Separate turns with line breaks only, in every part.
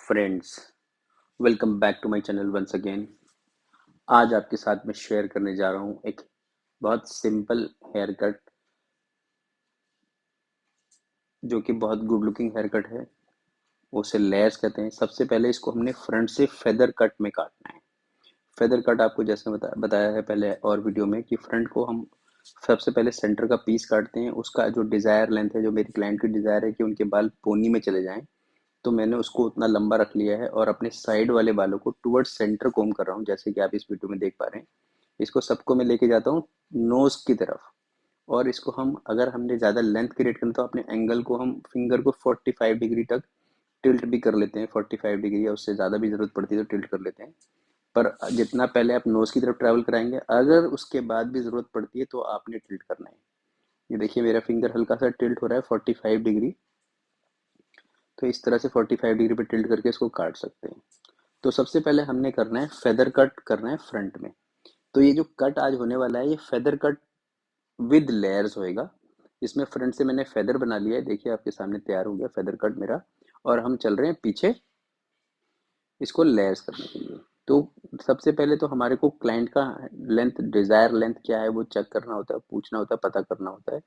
Friends, welcome back to my channel once again. आज आपके साथ मैं शेयर करने जा रहा हूँ एक बहुत सिंपल हेयर कट, जो कि बहुत गुड लुकिंग हेयर कट है। उसे लेयर्स कहते हैं। सबसे पहले इसको हमने फ्रंट से फेदर कट में काटना है। फेदर कट आपको जैसे बताया है पहले और वीडियो में कि फ्रंट को हम सबसे पहले सेंटर का पीस काटते हैं। उसका जो डिज़ायर लेंथ है, जो मेरी क्लाइंट की डिज़ायर है कि उनके बाल पोनी में चले जाएं, तो मैंने उसको उतना लंबा रख लिया है और अपने साइड वाले बालों को टुवर्ड्स सेंटर कोम कर रहा हूँ, जैसे कि आप इस वीडियो में देख पा रहे हैं। इसको सबको मैं लेके जाता हूँ नोज की तरफ, और इसको हम अगर हमने ज़्यादा लेंथ क्रिएट करना तो अपने एंगल को हम फिंगर को 45 डिग्री तक टिल्ट भी कर लेते हैं। 45 डिग्री या उससे ज़्यादा भी ज़रूरत पड़ती है तो टिल्ट कर लेते हैं। पर जितना पहले आप नोज की तरफ ट्रैवल कराएंगे, अगर उसके बाद भी ज़रूरत पड़ती है तो आपने टिल्ट करना है। ये देखिए मेरा फिंगर हल्का सा टिल्ट हो रहा है 45 डिग्री। तो इस तरह से 45 डिग्री पे टिल्ट करके इसको काट सकते हैं। तो सबसे पहले हमने करना है फेदर कट करना है फ्रंट में। तो ये जो कट आज होने वाला है ये फेदर कट विद लेयर्स होएगा। इसमें फ्रंट से मैंने फेदर बना लिया है, देखिए आपके सामने तैयार हो गया फेदर कट मेरा। और हम चल रहे हैं पीछे इसको लेयर्स करने के लिए। तो सबसे पहले तो हमारे को क्लाइंट का लेंथ, डिजायर लेंथ क्या है वो चेक करना होता है, पूछना होता है, पता करना होता है।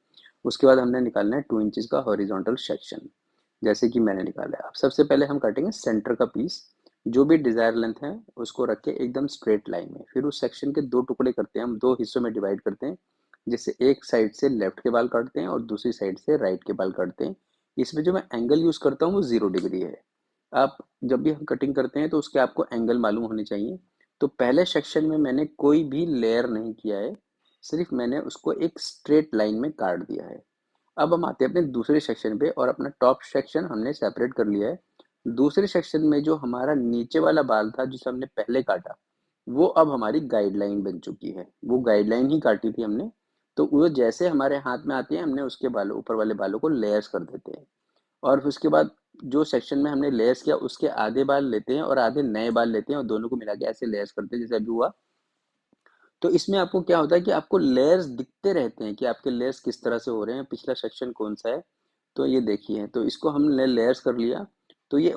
उसके बाद हमने निकालना है 2 इंचेस का हॉरिजॉन्टल सेक्शन, जैसे कि मैंने निकाला है। अब सबसे पहले हम काटेंगे सेंटर का पीस। जो भी डिजायर लेंथ है उसको रख के एकदम स्ट्रेट लाइन में, फिर उस सेक्शन के 2 टुकड़े करते हैं, हम 2 हिस्सों में डिवाइड करते हैं। जिससे एक साइड से लेफ्ट के बाल काटते हैं और दूसरी साइड से राइट के बाल काटते हैं। इसमें जो मैं एंगल यूज करता हूँ वो 0 डिग्री है। आप जब भी हम कटिंग करते हैं तो उसके आपको एंगल मालूम होने चाहिए। तो पहले सेक्शन में मैंने कोई भी लेयर नहीं किया है, सिर्फ मैंने उसको एक स्ट्रेट लाइन में काट दिया है। अब हम आते हैं अपने दूसरे सेक्शन पे, और अपना टॉप सेक्शन हमने सेपरेट कर लिया है। दूसरे सेक्शन में जो हमारा नीचे वाला बाल था जिसे हमने पहले काटा, वो अब हमारी गाइडलाइन बन चुकी है। वो गाइडलाइन ही काटी थी हमने। तो वो जैसे हमारे हाथ में आती है, हमने उसके बालों, ऊपर वाले बालों को लेयर्स कर देते हैं। और फिर उसके बाद जो सेक्शन में हमने लेयर्स किया उसके आधे बाल लेते हैं और आधे नए बाल लेते हैं और दोनों को मिला के ऐसे लेयर्स करते हैं जैसे अभी हुआ। तो इसमें आपको क्या होता है कि आपको लेयर्स दिखते रहते हैं कि आपके लेयर्स किस तरह से हो रहे हैं, पिछला सेक्शन कौन सा है। तो ये देखिए, तो इसको हमने लेयर्स कर लिया। तो ये